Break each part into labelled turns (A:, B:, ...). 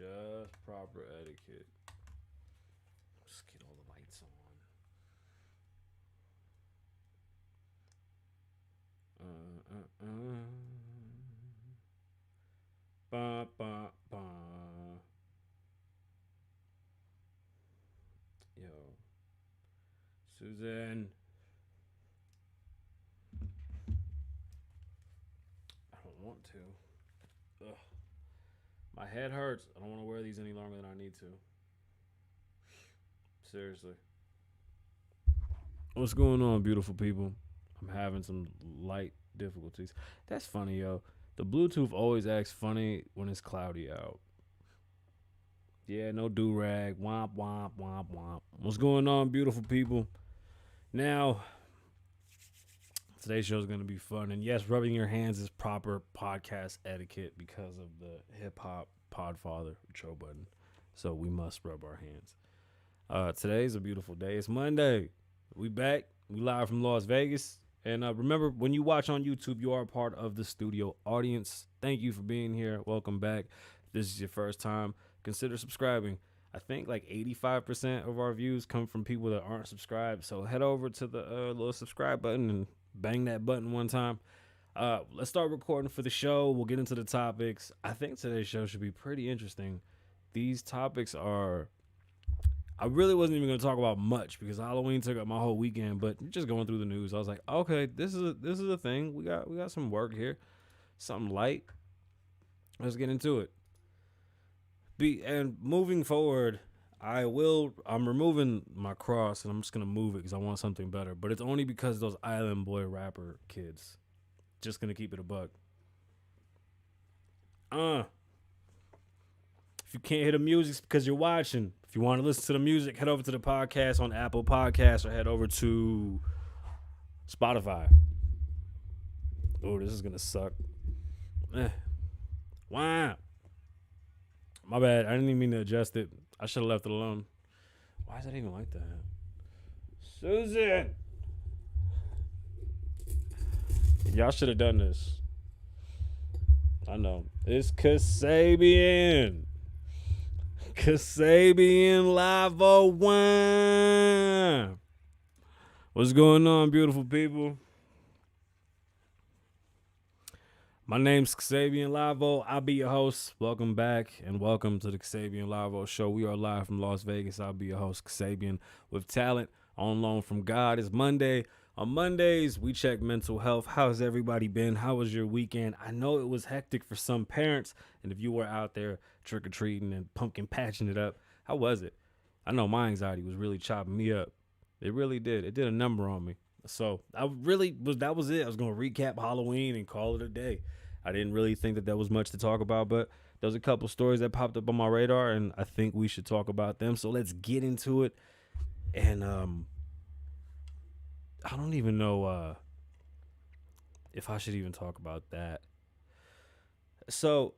A: Just proper etiquette. Just get all the lights on. Ba, ba, ba. Yo. Susan. I don't want to. Ugh. My head hurts. I don't want to wear these any longer than I need to. Seriously. What's going on, beautiful people? I'm having some light difficulties. That's funny, yo. The Bluetooth always acts funny when it's cloudy out. Yeah, no do-rag. Womp, womp, womp, womp. What's going on, beautiful people? Now, today's show is going to be fun. And yes, rubbing your hands is proper podcast etiquette because of the hip-hop podfather, Joe Budden. So we must rub our hands. Today's a beautiful day. It's Monday. We back. We live from Las Vegas. And remember, when you watch on YouTube, you are a part of the studio audience. Thank you for being here. Welcome back. If this is your first time, consider subscribing. I think like 85% of our views come from people that aren't subscribed. So head over to the little subscribe button and bang that button one time. Let's start recording for the show. We'll get into the topics. I think today's show should be pretty interesting. These topics are... I really wasn't even going to talk about much because Halloween took up my whole weekend, but just going through the news, I was like, okay, this is a thing. We got some work here. Something light. Let's get into it. And moving forward, I'm removing my cross and I'm just going to move it because I want something better, but it's only because those Island Boy rapper kids. Just going to keep it a buck. If you can't hear the music, it's because you're watching. If you want to listen to the music, head over to the podcast on Apple Podcasts or head over to Spotify. Oh, this is going to suck. Wow. My bad. I didn't even mean to adjust it. I should have left it alone. Why is it even like that? Susan! Y'all should have done this. I know. It's Kasabian. Kasabian Lavoe Wine. What's going on, beautiful people? My name's Kasabian Lavoe. I'll be your host. Welcome back and welcome to the Kasabian Lavoe Show. We are live from Las Vegas. I'll be your host, Kasabian, with talent on loan from God. It's Monday. On Mondays, we check mental health. How's everybody been? How was your weekend? I know it was hectic for some parents, and if you were out there trick-or-treating and pumpkin patching it up, how was it? I know my anxiety was really chopping me up. It really did. It did a number on me. So that was it. I was going to recap Halloween and call it a day. I didn't really think that was much to talk about, but there was a couple stories that popped up on my radar, and I think we should talk about them. So let's get into it. And I don't even know if I should even talk about that. So,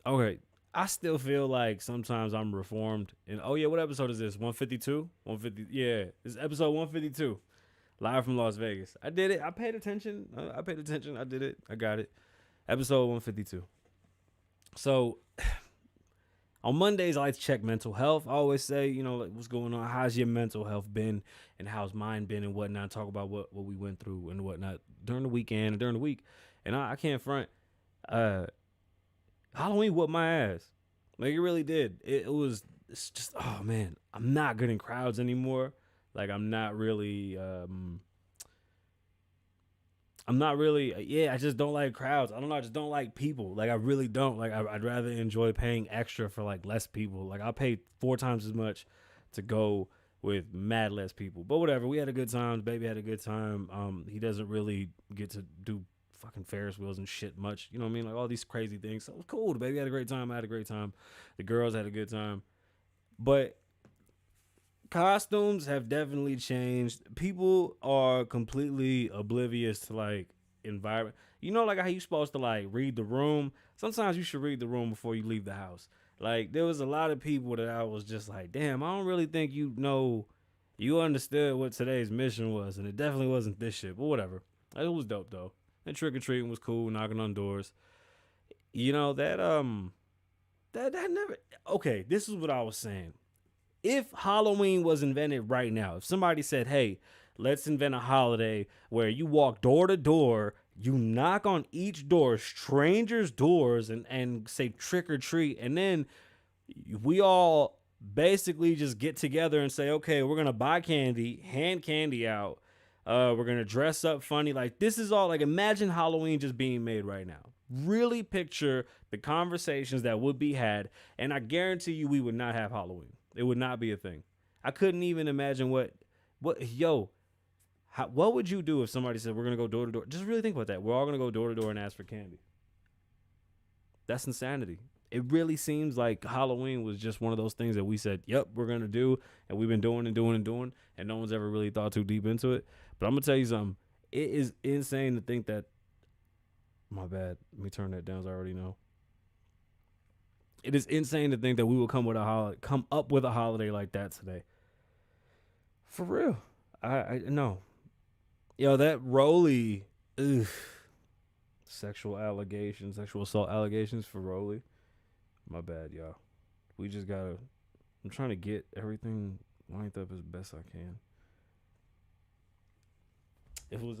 A: okay, I still feel like sometimes I'm reformed. And oh yeah, what episode is this? 152? 150? Yeah, this is episode 152. Live from Las Vegas. I did it. I paid attention. I did it. I got it. Episode 152. So, on Mondays, I like to check mental health. I always say, like, what's going on? How's your mental health been? And how's mine been and whatnot? Talk about what we went through and whatnot during the weekend and during the week. And I can't front. Halloween whooped my ass. Like, it really did. It's just, oh, man. I'm not good in crowds anymore. Like, I'm not really, I just don't like crowds. I don't know. I just don't like people. Like, I really don't. Like, I'd rather enjoy paying extra for, like, less people. Like, I'll pay 4 times as much to go with mad less people. But whatever. We had a good time. Baby had a good time. He doesn't really get to do fucking Ferris wheels and shit much. You know what I mean? Like, all these crazy things. So it was cool. The baby had a great time. I had a great time. The girls had a good time. But costumes have definitely changed. People are completely oblivious to, like, environment. You know, like, how you supposed to, like, read the room? Sometimes you should read the room before you leave the house. Like, there was a lot of people that I was just like, damn, I don't really think you understood what today's mission was, and it definitely wasn't this shit, but whatever. It was dope, though. And trick-or-treating was cool, knocking on doors. You know, that That never. Okay, this is what I was saying. If Halloween was invented right now, if somebody said, "Hey, let's invent a holiday where you walk door to door, you knock on each door, strangers' doors, and say trick or treat, and then we all basically just get together and say, okay, we're gonna buy candy, hand candy out. We're gonna dress up funny. Like this is all like imagine Halloween just being made right now. Really picture the conversations that would be had, and I guarantee you we would not have Halloween. It would not be a thing. I couldn't even imagine what would you do if somebody said we're gonna go door to door? Just really think about that. We're all gonna go door to door and ask for candy. That's insanity. It really seems like Halloween was just one of those things that we said, yep, we're going to do. And we've been doing and doing and doing. And no one's ever really thought too deep into it. But I'm going to tell you something. It is insane to think that. My bad. Let me turn that down so I already know. It is insane to think that we will come up with a holiday like that today. For real. I know. Yo, that Rolly. Ugh. Sexual assault allegations for Rolly. My bad, y'all. We just gotta. I'm trying to get everything lined up as best I can. It was.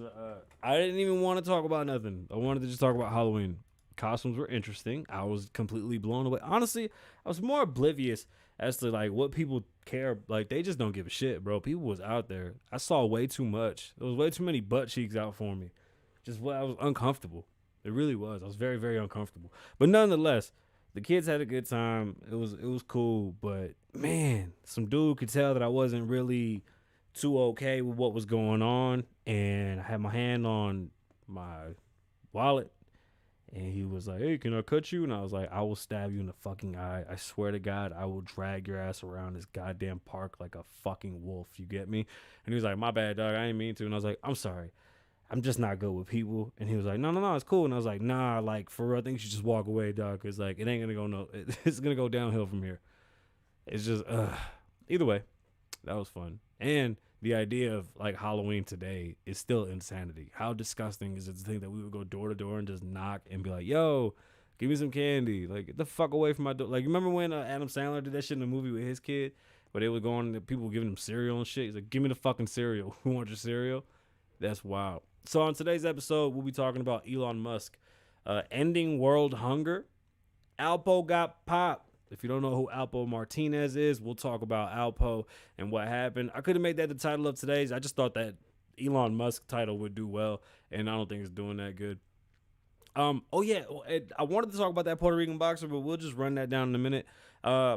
A: I didn't even want to talk about nothing. I wanted to just talk about Halloween. Costumes were interesting. I was completely blown away. Honestly, I was more oblivious as to like what people care. Like they just don't give a shit, bro. People was out there. I saw way too much. There was way too many butt cheeks out for me. I was uncomfortable. It really was. I was very, very uncomfortable. But nonetheless, the kids had a good time. It was cool. But man, some dude could tell that I wasn't really too okay with what was going on. And I had my hand on my wallet. And he was like, hey, can I cut you? And I was like, I will stab you in the fucking eye. I swear to God, I will drag your ass around this goddamn park like a fucking wolf. You get me? And he was like, my bad, dog. I ain't mean to. And I was like, I'm sorry. I'm just not good with people. And he was like, no, it's cool. And I was like, nah, like, for real, I think you should just walk away, dog. Because, like, it ain't going to go it's going to go downhill from here. It's just, either way, that was fun. And the idea of, like, Halloween today is still insanity. How disgusting is it to think that we would go door to door and just knock and be like, yo, give me some candy. Like, get the fuck away from my door. Like, remember when Adam Sandler did that shit in the movie with his kid? Where they were going and people were giving him cereal and shit. He's like, give me the fucking cereal. Who wants your cereal? That's wild. So on today's episode, we'll be talking about Elon Musk ending world hunger. Alpo got popped. If you don't know who Alpo Martinez is, we'll talk about Alpo and what happened. I could have made that the title of today's. I just thought that Elon Musk title would do well, and I don't think it's doing that good. Oh yeah, I wanted to talk about that Puerto Rican boxer, but we'll just run that down in a minute.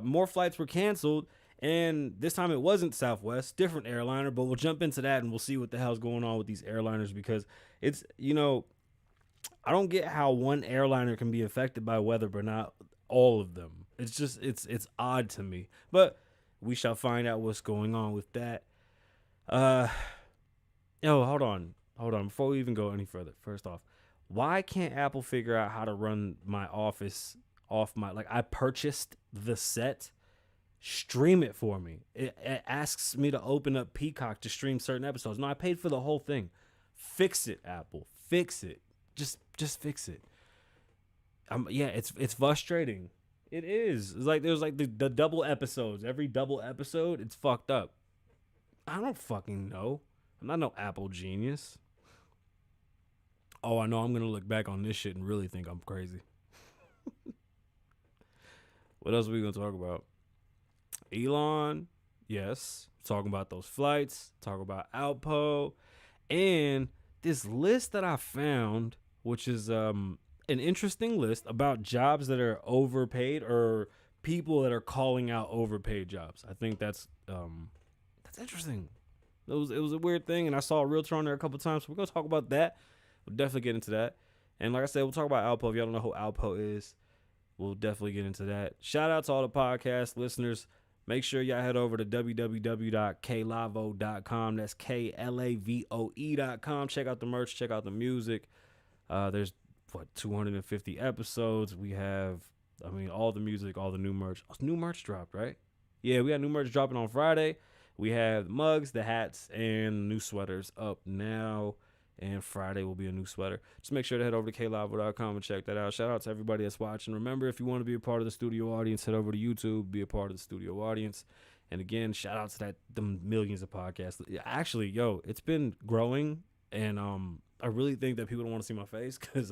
A: More flights were canceled. And this time it wasn't Southwest, different airliner, but we'll jump into that and we'll see what the hell's going on with these airliners because it's, I don't get how one airliner can be affected by weather, but not all of them. It's just, it's odd to me, but we shall find out what's going on with that. Hold on. Before we even go any further, first off, why can't Apple figure out how to run my Office off I purchased the set. Stream it for me. It asks me to open up Peacock to stream certain episodes. No, I paid for the whole thing. Fix it, Apple. Fix it. Just fix it. It's frustrating. It is. It's like there's like the double episodes. Every double episode, it's fucked up. I don't fucking know. I'm not no Apple genius. Oh, I know I'm gonna look back on this shit and really think I'm crazy. What else are we gonna talk about? Elon, yes, talking about those flights, talk about Alpo, and this list that I found, which is an interesting list about jobs that are overpaid or people that are calling out overpaid jobs. I think that's interesting. It was a weird thing, and I saw a realtor on there a couple times, so we're gonna talk about that. We'll definitely get into that, and like I said, we'll talk about Alpo. If y'all don't know who Alpo is, we'll definitely get into that. Shout out to all the podcast listeners. Make sure y'all head over to www.klavoe.com. That's KLAVOE.com. Check out the merch. Check out the music. There's, 250 episodes. We have, all the music, all the new merch. New merch dropped, right? Yeah, we got new merch dropping on Friday. We have the mugs, the hats, and new sweaters up now. and Friday will be a new sweater. Just make sure to head over to kalavoe.com and check that out. Shout out to everybody that's watching. Remember, if you want to be a part of the studio audience, head over to YouTube, be a part of the studio audience. And again, shout out to the millions of podcasts. Actually, it's been growing, and I really think that people don't want to see my face because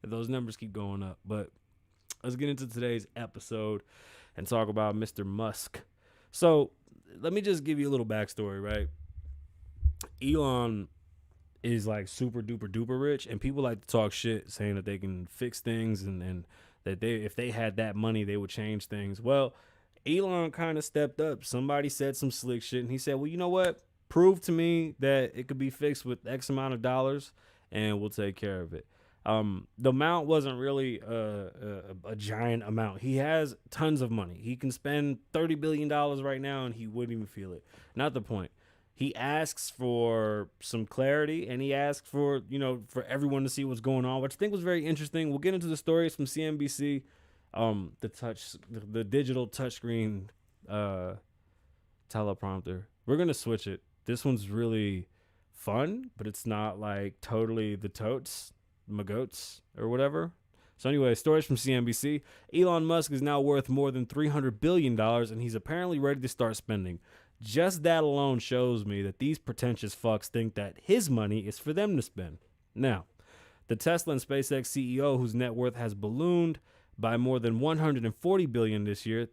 A: those numbers keep going up. But let's get into today's episode and talk about Mr. Musk. So let me just give you a little backstory, right? Elon is like super duper duper rich, and people like to talk shit saying that they can fix things and that if they had that money, they would change things. Well, Elon kind of stepped up. Somebody said some slick shit, and he said, well, you know what? Prove to me that it could be fixed with X amount of dollars, and we'll take care of it. The amount wasn't really a giant amount. He has tons of money. He can spend $30 billion right now, and he wouldn't even feel it. Not the point. He asks for some clarity, and he asks for everyone to see what's going on, which I think was very interesting. We'll get into the stories from CNBC. The digital touchscreen teleprompter. We're gonna switch it. This one's really fun, but it's not like totally the totes, magoats, or whatever. So anyway, stories from CNBC. Elon Musk is now worth more than $300 billion, and he's apparently ready to start spending. Just that alone shows me that these pretentious fucks think that his money is for them to spend. Now, the Tesla and SpaceX CEO, whose net worth has ballooned by more than $140 billion this year.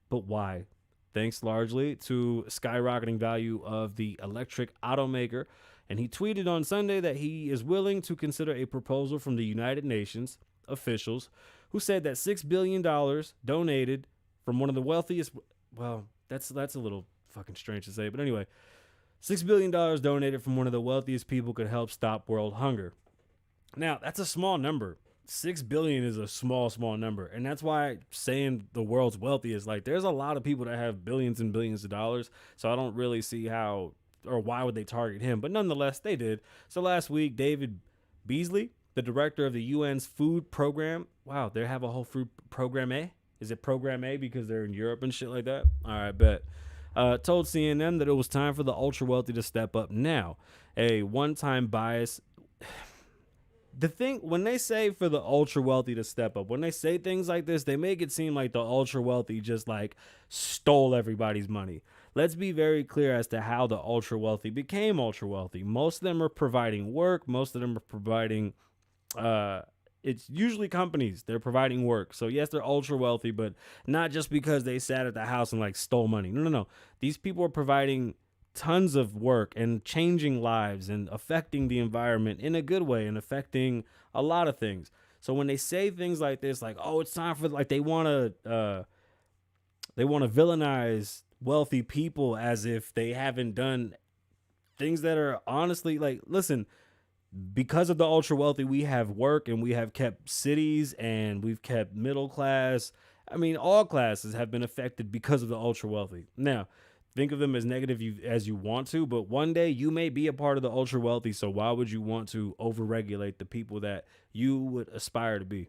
A: But why? Thanks largely to skyrocketing value of the electric automaker. And he tweeted on Sunday that he is willing to consider a proposal from the United Nations officials who said that $6 billion donated from one of the wealthiest. Well, that's a little fucking strange to say. But anyway, $6 billion donated from one of the wealthiest people could help stop world hunger. Now, that's a small number. 6 billion is a small number. And that's why saying the world's wealthiest, like, there's a lot of people that have billions and billions of dollars. So I don't really see how or why would they target him. But nonetheless, they did. So last week, David Beasley, the director of the UN's food program. Wow, they have a whole food program A? Is it program A because they're in Europe and shit like that? All right, bet. Told CNN that it was time for the ultra wealthy to step up now. A one-time bias. The thing, when they say for the ultra wealthy to step up, when they say things like this, they make it seem like the ultra wealthy just like stole everybody's money. Let's be very clear as to how the ultra wealthy became ultra wealthy. Most of them are providing work. Most of them are providing, it's usually companies. They're providing work. So yes, they're ultra wealthy, but not just because they sat at the house and like stole money. No. These people are providing tons of work and changing lives and affecting the environment in a good way and affecting a lot of things. So when they say things like this, like, oh, it's time for, like, they want to villainize wealthy people as if they haven't done things that are honestly, like, listen, because of the ultra wealthy, we have work and we have kept cities and we've kept middle class. I mean, all classes have been affected because of the ultra wealthy. Now, think of them as negative as you want to, but one day you may be a part of the ultra wealthy. So why would you want to overregulate the people that you would aspire to be?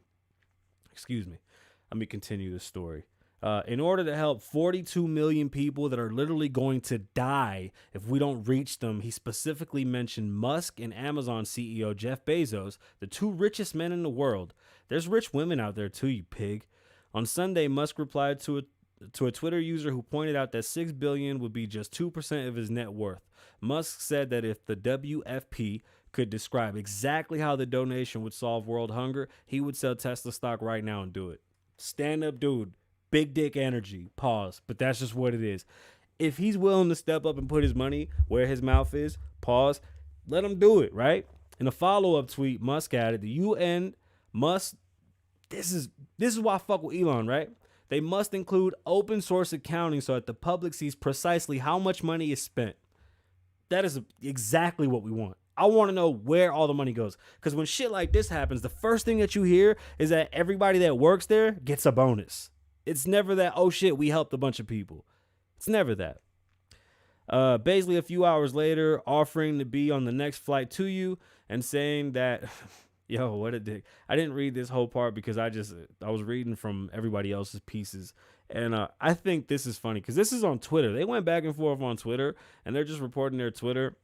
A: Excuse me. Let me continue this story. In order to help 42 million people that are literally going to die if we don't reach them, he specifically mentioned Musk and Amazon CEO Jeff Bezos, the two richest men in the world. There's rich women out there too, you pig. On Sunday, Musk replied to a Twitter user who pointed out that $6 billion would be just 2% of his net worth. Musk said that if the WFP could describe exactly how the donation would solve world hunger, he would sell Tesla stock right now and do it. Stand up, dude. Big dick energy. Pause. But that's just what it is. If he's willing to step up and put his money where his mouth is, pause, let him do it, right? In a follow-up tweet, Musk added, the UN must, this is why I fuck with Elon, right? They must include open source accounting so that the public sees precisely how much money is spent. That is exactly what we want. I want to know where all the money goes. Because when shit like this happens, the first thing that you hear is that everybody that works there gets a bonus. It's never that, oh shit, we helped a bunch of people. It's never that. Basically, a few hours later, offering to be on the next flight to you and saying that, yo, what a dick. I didn't read this whole part because I was reading from everybody else's pieces. And I think this is funny because this is on Twitter. They went back and forth on Twitter and they're just reporting their Twitter.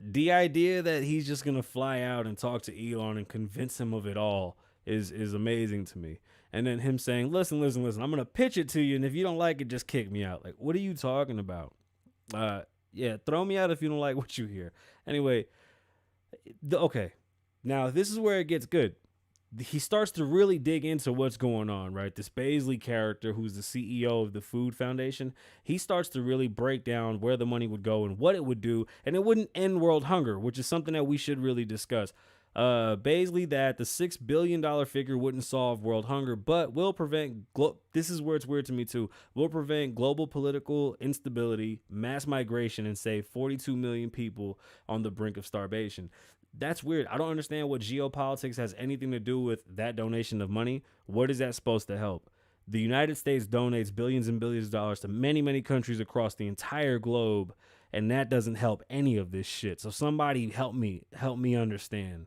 A: the idea that he's just gonna fly out and talk to Elon and convince him of it all is amazing to me. And then him saying, "Listen, listen, listen. I'm gonna pitch it to you, and if you don't like it, just kick me out." Like, what are you talking about? Yeah, throw me out if you don't like what you hear. Anyway, okay. Now this is where it gets good. He starts to really dig into what's going on, right? This Baisley character, who's the CEO of the Food Foundation, he starts to really break down where the money would go and what it would do, and it wouldn't end world hunger, which is something that we should really discuss. Baisley, that the $6 billion figure wouldn't solve world hunger, but will prevent, this is where it's weird to me too, will prevent global political instability, mass migration, and save 42 million people on the brink of starvation. That's weird. I don't understand what geopolitics has anything to do with that donation of money. What is that supposed to help? The United States donates billions and billions of dollars to many, many countries across the entire globe, and that doesn't help any of this shit. So somebody help me understand.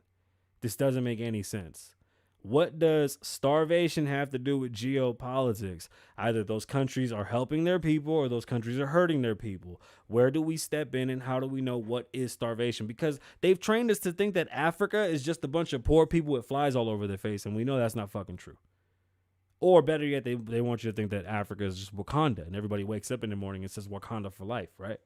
A: This doesn't make any sense. What does starvation have to do with geopolitics? Either those countries are helping their people or those countries are hurting their people. Where do we step in, and how do we know what is starvation? Because they've trained us to think that Africa is just a bunch of poor people with flies all over their face, and we know that's not fucking true. Or better yet, they want you to think that Africa is just Wakanda, and everybody wakes up in the morning and says Wakanda for life, right?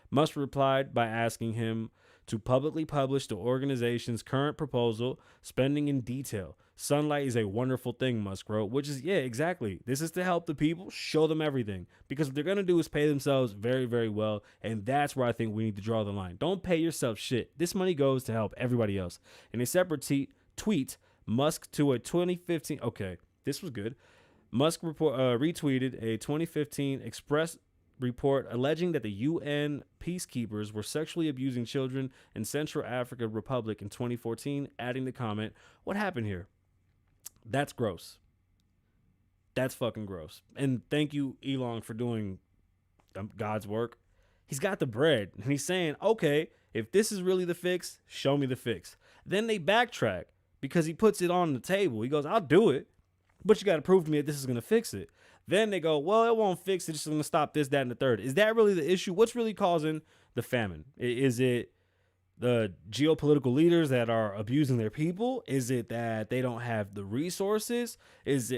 A: Musk replied by asking him to publicly publish the organization's current proposal, spending in detail. Sunlight is a wonderful thing, Musk wrote, which is, yeah, exactly. This is to help the people, show them everything. Because what they're going to do is pay themselves very, very well. And that's where I think we need to draw the line. Don't pay yourself shit. This money goes to help everybody else. In a separate tweet, Musk to a 2015, okay, this was good. Musk retweeted a 2015 Express report alleging that the UN peacekeepers were sexually abusing children in Central African Republic in 2014, adding the comment, "What happened here? That's gross. That's fucking gross." And thank you, Elon, for doing God's work. He's got the bread, and he's saying, okay, if this is really the fix, show me the fix. Then they backtrack because he puts it on the table. He goes, I'll do it, but you got to prove to me that this is going to fix it. Then they go, well, it won't fix it. It's just going to stop this, that, and the third. Is that really the issue? What's really causing the famine? Is it the geopolitical leaders that are abusing their people? Is it that they don't have the resources?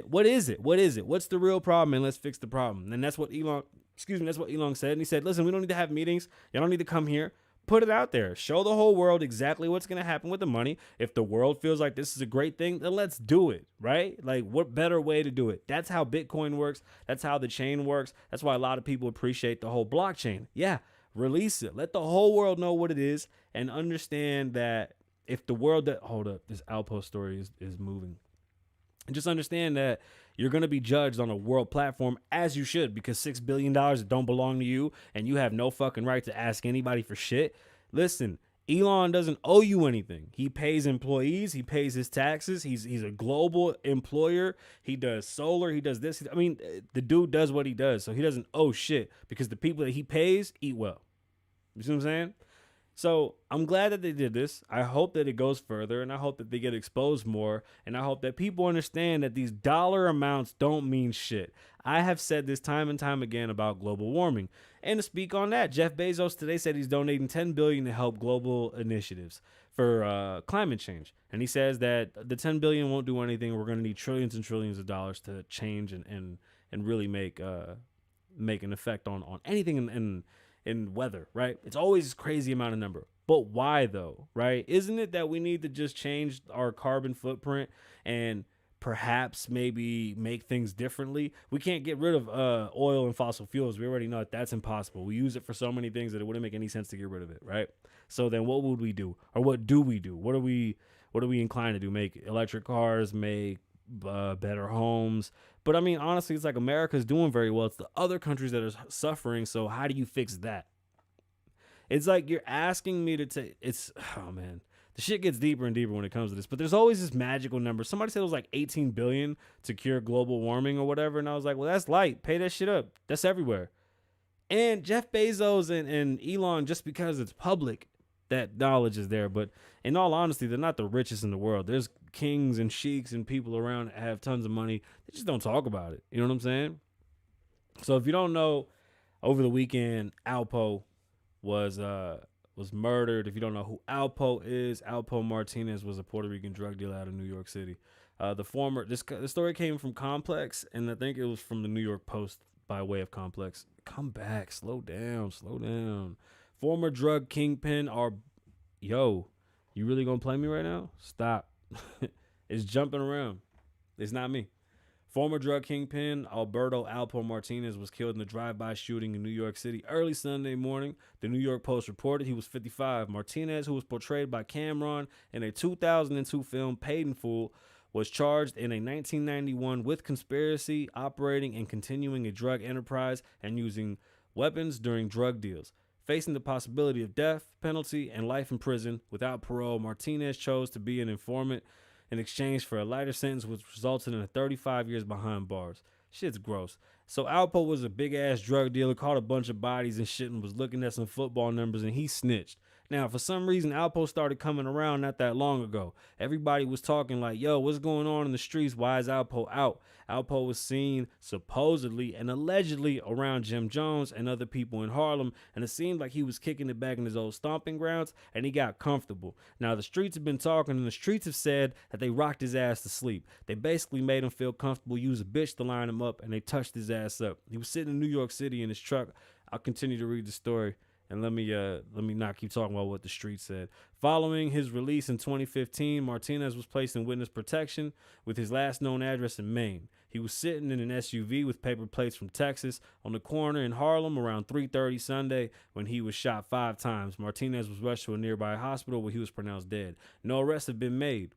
A: What is it? What's the real problem? And let's fix the problem. And that's what Elon said. And he said, listen, we don't need to have meetings. You don't need to come here. Put it out there. Show the whole world exactly what's going to happen with the money. If the world feels like this is a great thing, then let's do it, right? Like, what better way to do it? That's how Bitcoin works. That's how the chain works. That's why a lot of people appreciate the whole blockchain. Yeah, release it. Let the whole world know what it is and understand that if the world hold up, this Alpo story is moving. And just understand that you're going to be judged on a world platform, as you should, because $6 billion don't belong to you and you have no fucking right to ask anybody for shit. Listen, Elon doesn't owe you anything. He pays employees. He pays his taxes. He's a global employer. He does solar. He does this. I mean, the dude does what he does. So he doesn't owe shit because the people that he pays eat well. You see what I'm saying? So I'm glad that they did this. I hope that it goes further, and I hope that they get exposed more, and I hope that people understand that these dollar amounts don't mean shit. I have said this time and time again about global warming. And to speak on that, Jeff Bezos today said he's donating $10 billion to help global initiatives for climate change. And he says that the $10 billion won't do anything. We're going to need trillions and trillions of dollars to change and really make an effect on anything in weather, right? It's always a crazy amount of number. But why though, right? Isn't it that we need to just change our carbon footprint and perhaps maybe make things differently? We can't get rid of oil and fossil fuels. We already know that that's impossible. We use it for so many things that it wouldn't make any sense to get rid of it, right? So then what would we do? Or what do we do? What are we inclined to do? Make electric cars, make better homes. But I mean, honestly, it's like America's doing very well. It's the other countries that are suffering. So how do you fix that? It's like you're asking me to take, oh man, the shit gets deeper and deeper when it comes to this, but there's always this magical number. Somebody said it was like 18 billion to cure global warming or whatever. And I was like, well, that's light. Pay that shit up. That's everywhere. And Jeff Bezos and Elon, just because it's public, that knowledge is there. But in all honesty, they're not the richest in the world. There's kings and sheiks and people around that have tons of money. They just don't talk about it. You know what I'm saying? So if you don't know, over the weekend, Alpo was was murdered. If you don't know who Alpo is, Alpo Martinez was a Puerto Rican drug dealer out of New York City. The story came from Complex, and I think it was from the New York Post by way of Complex. Come back, slow down, slow down. Former drug kingpin yo, you really gonna play me right now? Stop. It's jumping around. It's not me. Former drug kingpin Alberto Alpo Martinez was killed in a drive-by shooting in New York City early Sunday morning. The New York Post reported he was 55. Martinez, who was portrayed by Cameron in a 2002 film Paid in Full, was charged in a 1991 with conspiracy, operating and continuing a drug enterprise, and using weapons during drug deals. Facing the possibility of death penalty and life in prison without parole, Martinez chose to be an informant in exchange for a lighter sentence, which resulted in a 35 years behind bars. Shit's gross. So Alpo was a big ass drug dealer, caught a bunch of bodies and shit, and was looking at some football numbers, and he snitched. Now, for some reason, Alpo started coming around not that long ago. Everybody was talking like, yo, what's going on in the streets? Why is Alpo out? Alpo was seen supposedly and allegedly around Jim Jones and other people in Harlem, and it seemed like he was kicking it back in his old stomping grounds, and he got comfortable. Now, the streets have been talking, and the streets have said that they rocked his ass to sleep. They basically made him feel comfortable, used a bitch to line him up, and they touched his ass up. He was sitting in New York City in his truck. I'll continue to read the story. And let me not keep talking about what the street said. Following his release in 2015, Martinez was placed in witness protection with his last known address in Maine. He was sitting in an SUV with paper plates from Texas on the corner in Harlem around 3:30 Sunday when he was shot 5 times. Martinez was rushed to a nearby hospital where he was pronounced dead. No arrests have been made.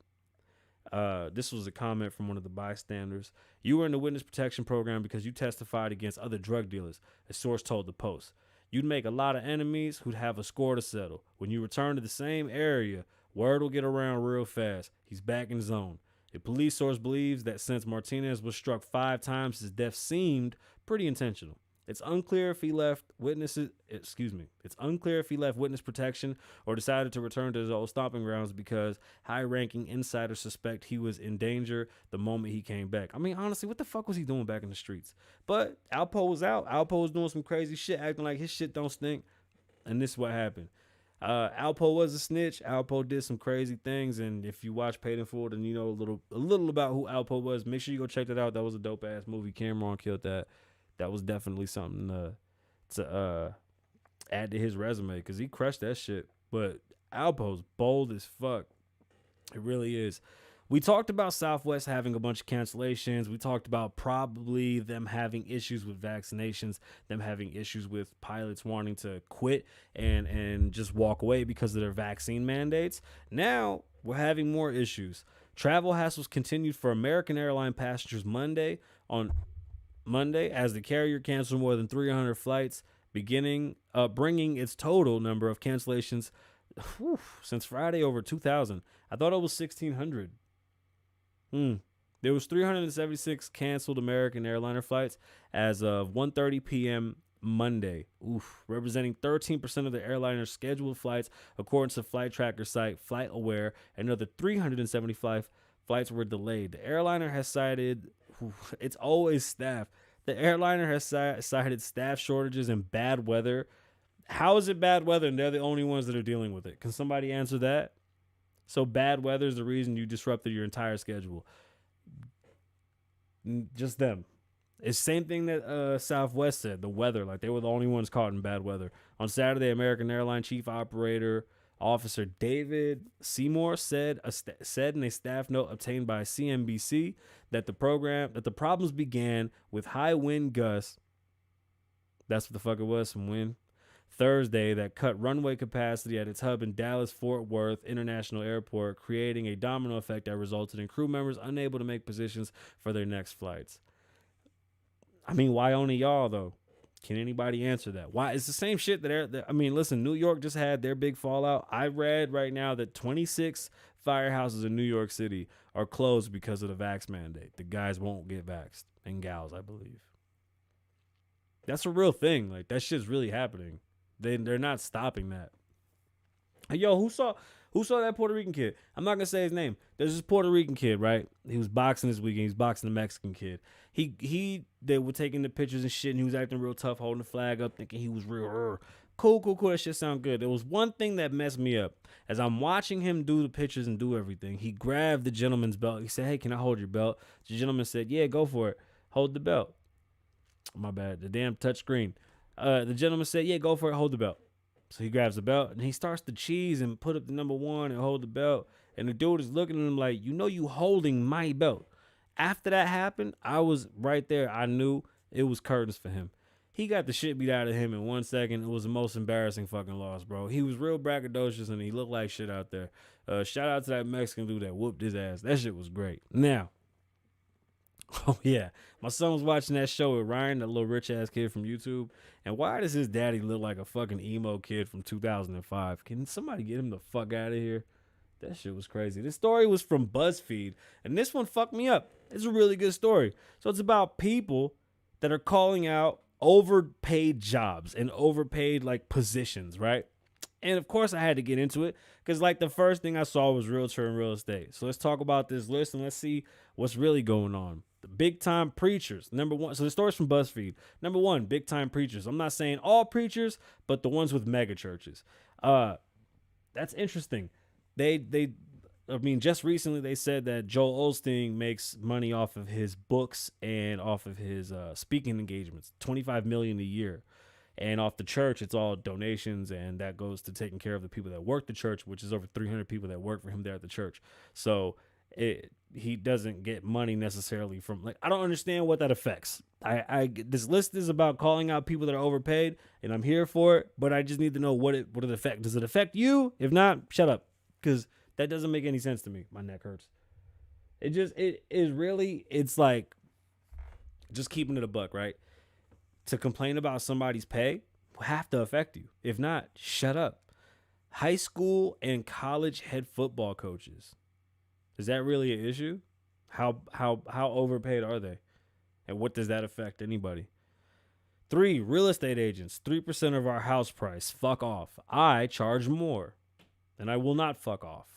A: This was a comment from one of the bystanders. You were in the witness protection program because you testified against other drug dealers, a source told the Post. You'd make a lot of enemies who'd have a score to settle. When you return to the same area, word will get around real fast. He's back in zone. A police source believes that since Martinez was struck 5 times, his death seemed pretty intentional. It's unclear if he left witness protection or decided to return to his old stomping grounds because high-ranking insiders suspect he was in danger the moment he came back. I mean, honestly, what the fuck was he doing back in the streets? But Alpo was out. Alpo was doing some crazy shit, acting like his shit don't stink. And this is what happened. Alpo was a snitch. Alpo did some crazy things, and if you watch Paid in Full, then you know a little about who Alpo was. Make sure you go check that out. That was a dope ass movie. Cameron killed that. That was definitely something to add to his resume because he crushed that shit. But Alpo's bold as fuck. It really is. We talked about Southwest having a bunch of cancellations. We talked about probably them having issues with vaccinations, them having issues with pilots wanting to quit and just walk away because of their vaccine mandates. Now we're having more issues. Travel hassles continued for American airline passengers Monday as the carrier canceled more than 300 flights, bringing its total number of cancellations since Friday over 2,000. I thought it was 1,600. There was 376 canceled American airliner flights as of 1:30 p.m. Monday, representing 13% of the airliner's scheduled flights, according to flight tracker site FlightAware. Another 375 flights were delayed. The airliner has cited it's always staff. The airliner has cited staff shortages and bad weather. How is it bad weather and they're the only ones that are dealing with it? Can somebody answer that? So bad weather is the reason you disrupted your entire schedule. Just them. It's the same thing that Southwest said, the weather. Like they were the only ones caught in bad weather. On Saturday, American Airlines Chief Operator Officer David Seymour said in a staff note obtained by CNBC that the problems began with high wind gusts. That's what the fuck it was, some wind. Thursday that cut runway capacity at its hub in Dallas-Fort Worth International Airport, creating a domino effect that resulted in crew members unable to make positions for their next flights. I mean, why only y'all though? Can anybody answer that? Why? It's the same shit listen, New York just had their big fallout. I read right now that 26 firehouses in New York City are closed because of the vax mandate. The guys won't get vaxxed, and gals, I believe. That's a real thing. Like, that shit's really happening. They're not stopping that. Hey, yo, who saw that Puerto Rican kid? I'm not gonna say his name. There's this Puerto Rican kid, right? He was boxing this weekend. He's boxing the Mexican kid. They were taking the pictures and shit, and he was acting real tough, holding the flag up, thinking he was real. Cool, cool, cool. That shit sound good. There was one thing that messed me up. As I'm watching him do the pictures and do everything, he grabbed the gentleman's belt. He said, "Hey, can I hold your belt?" The gentleman said, "Yeah, go for it. Hold the belt." My bad. The damn touch screen. The gentleman said, "Yeah, go for it. Hold the belt." So he grabs the belt and he starts to cheese and put up the number one and hold the belt. And the dude is looking at him like, "You know, you holding my belt." After that happened, I was right there. I knew it was curtains for him. He got the shit beat out of him in 1 second. It was the most embarrassing fucking loss, bro. He was real braggadocious and he looked like shit out there. Shout out to that Mexican dude that whooped his ass. That shit was great. Now, oh yeah, my son was watching that show with Ryan, that little rich ass kid from YouTube. And why does his daddy look like a fucking emo kid from 2005? Can somebody get him the fuck out of here? That shit was crazy. This story was from Buzzfeed, and this one fucked me up. It's a really good story. So it's about people that are calling out overpaid jobs and overpaid like positions, right? And of course I had to get into it because like the first thing I saw was realtor and real estate. So let's talk about this list and let's see what's really going on. The big time preachers, number one. So the story's from BuzzFeed. Number one, big time preachers. I'm not saying all preachers, but the ones with mega churches. That's interesting. I mean, just recently they said that Joel Osteen makes money off of his books and off of his speaking engagements, $25 million a year. And off the church, it's all donations, and that goes to taking care of the people that work the church, which is over 300 people that work for him there at the church. So he doesn't get money necessarily from, like, I don't understand what that affects. This list is about calling out people that are overpaid, and I'm here for it, but I just need to know what it affects. Does it affect you? If not, shut up, because that doesn't make any sense to me. My neck hurts. It's like just keeping it a buck, right? To complain about somebody's pay will have to affect you. If not, shut up. High school and college head football coaches. Is that really an issue? How overpaid are they? And what does that affect anybody? 3, real estate agents. 3% of our house price. Fuck off. I charge more. And I will not fuck off.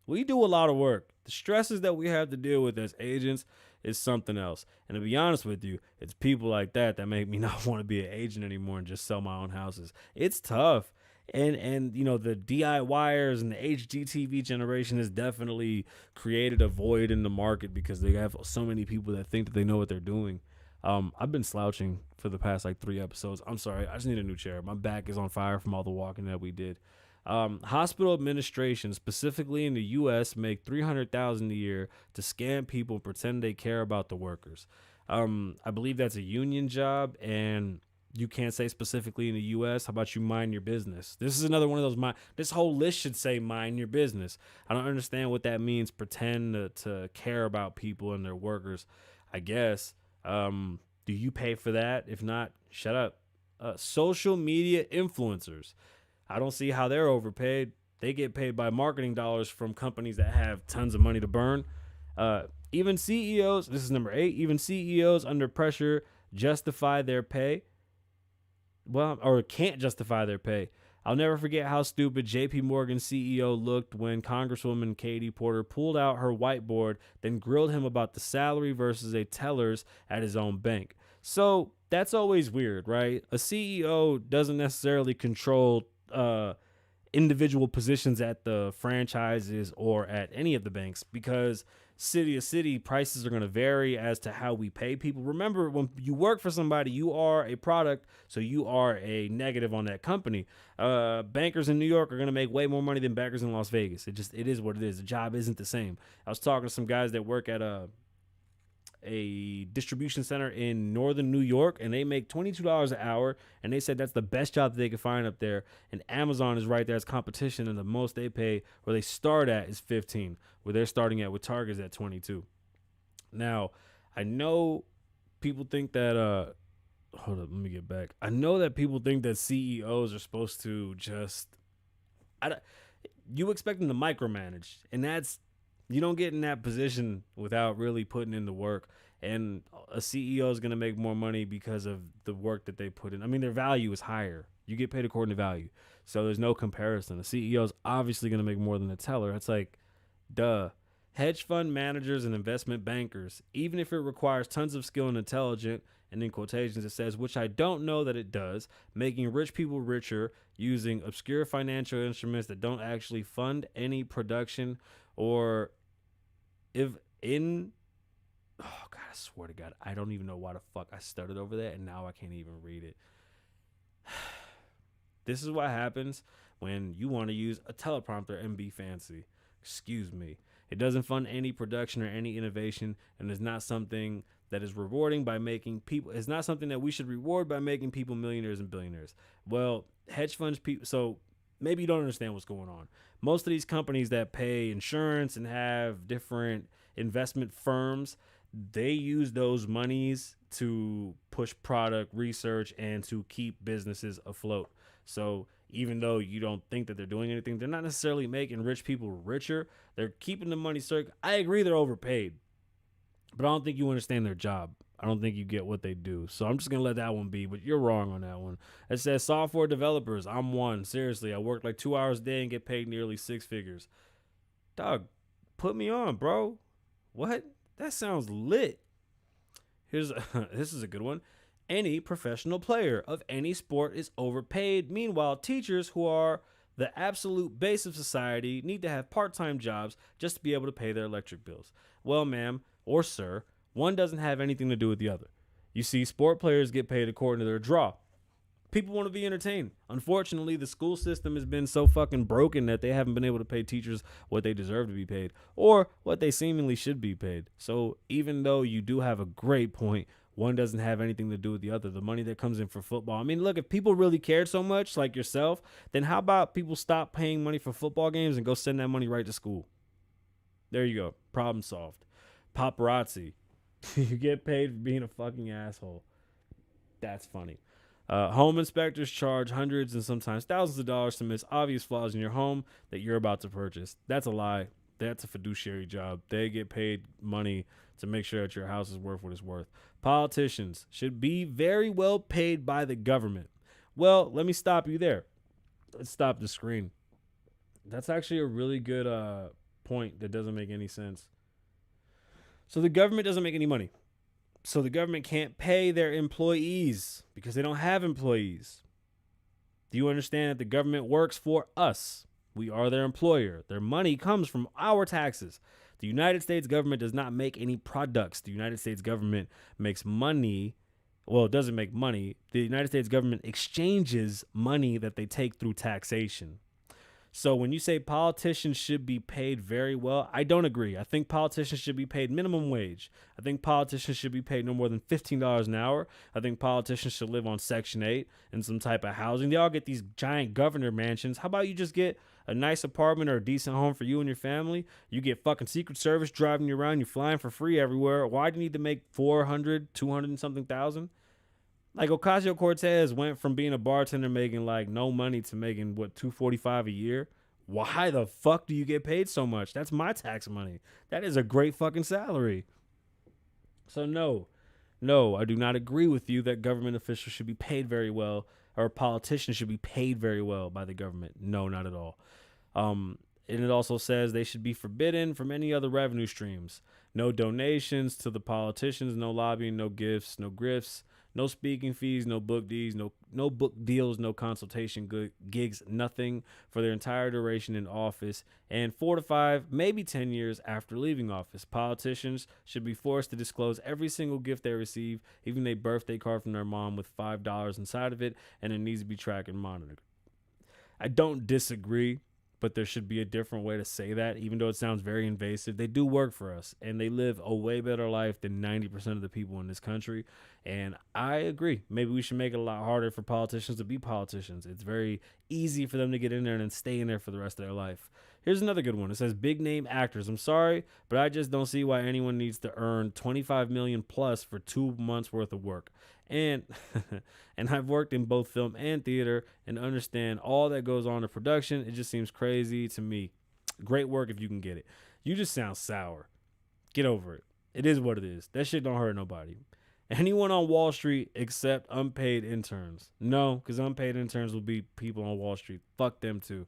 A: We do a lot of work. The stresses that we have to deal with as agents is something else. And to be honest with you, it's people like that make me not want to be an agent anymore and just sell my own houses. It's tough. And you know, the DIYers and the HGTV generation has definitely created a void in the market because they have so many people that think that they know what they're doing. I've been slouching for the past like 3 episodes. I'm sorry. I just need a new chair. My back is on fire from all the walking that we did. Hospital administration, specifically in the U.S., make $300,000 a year to scam people and pretend they care about the workers. I believe that's a union job, and you can't say specifically in the U.S. How about you mind your business? This is another one of those. This whole list should say mind your business. I don't understand what that means. Pretend to care about people and their workers. I guess. Do you pay for that? If not, shut up. Social media influencers. I don't see how they're overpaid. They get paid by marketing dollars from companies that have tons of money to burn. Even CEOs, this is number 8, even CEOs under pressure justify their pay. Well, or can't justify their pay. I'll never forget how stupid JP Morgan CEO looked when Congresswoman Katie Porter pulled out her whiteboard, then grilled him about the salary versus a teller's at his own bank. So that's always weird, right? A CEO doesn't necessarily control individual positions at the franchises or at any of the banks because city to city prices are going to vary as to how we pay people. Remember, when you work for somebody, you are a product, so you are a negative on that company. Bankers in New York are going to make way more money than bankers in Las Vegas. It is what it is. The job isn't the same. I was talking to some guys that work at a distribution center in northern New York, and they make $22 an hour, and they said that's the best job that they could find up there. And Amazon is right there as competition, and the most they pay, where they start at, is 15, where they're starting at with Target's at 22. Now, I know people think that hold up, let me get back. I know that people think that CEOs are supposed to just you expect them to micromanage, and you don't get in that position without really putting in the work. And a CEO is going to make more money because of the work that they put in. I mean, their value is higher. You get paid according to value. So there's no comparison. A CEO is obviously going to make more than a teller. It's like, duh. Hedge fund managers and investment bankers, even if it requires tons of skill and intelligence, and in quotations it says, which I don't know that it does, making rich people richer using obscure financial instruments that don't actually fund any production or if in oh god, I swear to God, I don't even know why the fuck I stuttered over that and now I can't even read it. This is what happens when you want to use a teleprompter and be fancy. Excuse me. It doesn't fund any production or any innovation, and is not something that is rewarding by making people. It's not something that we should reward by making people millionaires and billionaires. Well, hedge funds, people. So maybe you don't understand what's going on. Most of these companies that pay insurance and have different investment firms, they use those monies to push product research and to keep businesses afloat. So even though you don't think that they're doing anything, they're not necessarily making rich people richer. They're keeping the money circulating. I agree they're overpaid, but I don't think you understand their job. I don't think you get what they do. So I'm just going to let that one be, but you're wrong on that one. It says software developers. I'm one. Seriously, I work like 2 hours a day and get paid nearly 6 figures. Dog, put me on, bro. What? That sounds lit. This is a good one. Any professional player of any sport is overpaid. Meanwhile, teachers, who are the absolute base of society, need to have part-time jobs just to be able to pay their electric bills. Well, ma'am or sir, one doesn't have anything to do with the other. You see, sport players get paid according to their draw. People want to be entertained. Unfortunately, the school system has been so fucking broken that they haven't been able to pay teachers what they deserve to be paid or what they seemingly should be paid. So even though you do have a great point, one doesn't have anything to do with the other. The money that comes in for football. I mean, look, if people really cared so much, like yourself, then how about people stop paying money for football games and go send that money right to school? There you go. Problem solved. Paparazzi. You get paid for being a fucking asshole. That's funny. Home inspectors charge hundreds and sometimes thousands of dollars to miss obvious flaws in your home that you're about to purchase. That's a lie. That's a fiduciary job. They get paid money to make sure that your house is worth what it's worth. Politicians should be very well paid by the government. Well, let me stop you there. Let's stop the screen. That's actually a really good point that doesn't make any sense. So the government doesn't make any money. So the government can't pay their employees because they don't have employees. Do you understand that the government works for us? We are their employer. Their money comes from our taxes. The United States government does not make any products. The United States government makes money. Well, it doesn't make money. The United States government exchanges money that they take through taxation. So when you say politicians should be paid very well, I don't agree. I think politicians should be paid minimum wage. I think politicians should be paid no more than $15 an hour. I think politicians should live on Section 8 and some type of housing. They all get these giant governor mansions. How about you just get a nice apartment or a decent home for you and your family? You get fucking Secret Service driving you around. You're flying for free everywhere. Why do you need to make 400, 200 and something thousand? Like Ocasio-Cortez went from being a bartender making like no money to making what, $245 a year. Why the fuck do you get paid so much? That's my tax money. That is a great fucking salary. So no, I do not agree with you that government officials should be paid very well or politicians should be paid very well by the government. No, not at all. And it also says they should be forbidden from any other revenue streams. No donations to the politicians, no lobbying, no gifts, no grifts. No speaking fees, no book deals, no book deals, no consultation gigs, nothing for their entire duration in office, and 4 to 5, maybe 10 years after leaving office. Politicians should be forced to disclose every single gift they receive, even a birthday card from their mom with $5 inside of it, and it needs to be tracked and monitored. I don't disagree, but there should be a different way to say that, even though it sounds very invasive. They do work for us, and they live a way better life than 90% of the people in this country, and I agree. Maybe we should make it a lot harder for politicians to be politicians. It's very easy for them to get in there and then stay in there for the rest of their life. Here's another good one. It says big name actors. I'm sorry, but I just don't see why anyone needs to earn $25 million plus for 2 months worth of work. And I've worked in both film and theater and understand all that goes on in production. It just seems crazy to me. Great work if you can get it. You just sound sour. Get over it. It is what it is. That shit don't hurt nobody. Anyone on Wall Street except unpaid interns. No, because unpaid interns will be people on Wall Street. Fuck them too.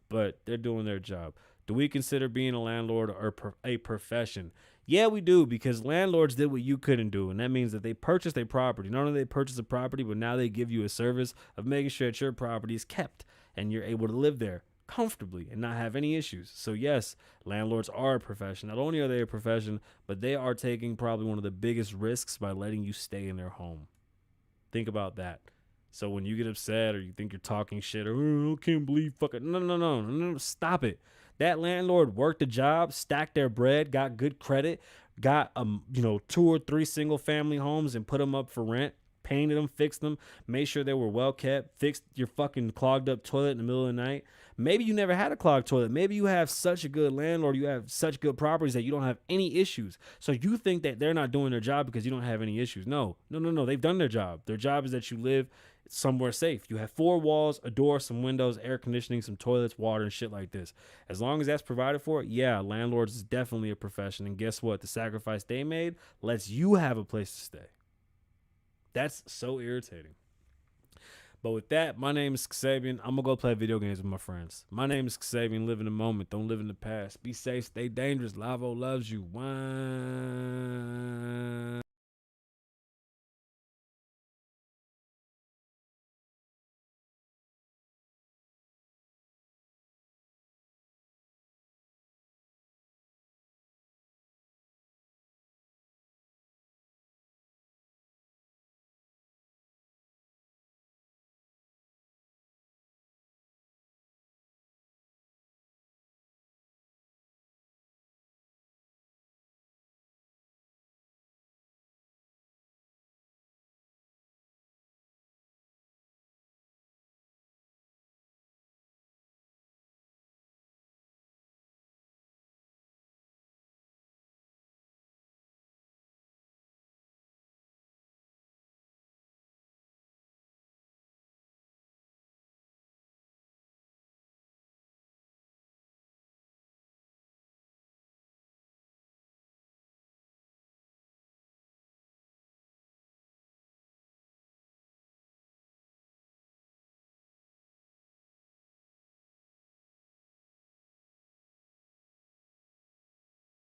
A: but they're doing their job. Do we consider being a landlord a profession? Yeah, we do, because landlords did what you couldn't do, and that means that they purchased a property. Not only they purchase a property, but now they give you a service of making sure that your property is kept and you're able to live there comfortably and not have any issues. So yes, landlords are a profession. Not only are they a profession, but they are taking probably one of the biggest risks by letting you stay in their home. Think about that. So when you get upset or you think you're talking shit or I can't believe fucking no, stop it. That landlord worked a job, stacked their bread, got good credit, got 2 or 3 single family homes and put them up for rent, painted them, fixed them, made sure they were well kept, fixed your fucking clogged up toilet in the middle of the night. Maybe you never had a clogged toilet. Maybe you have such a good landlord, you have such good properties that you don't have any issues. So you think that they're not doing their job because you don't have any issues. No. They've done their job. Their job is that you live somewhere safe. You have 4 walls, a door, some windows, air conditioning, some toilets, water, and shit like this. As long as that's provided for, yeah, landlords is definitely a profession. And guess what? The sacrifice they made lets you have a place to stay. That's so irritating. But with that, my name is Kasabian. I'm going to go play video games with my friends. My name is Kasabian. Live in the moment. Don't live in the past. Be safe. Stay dangerous. Lavo loves you. One.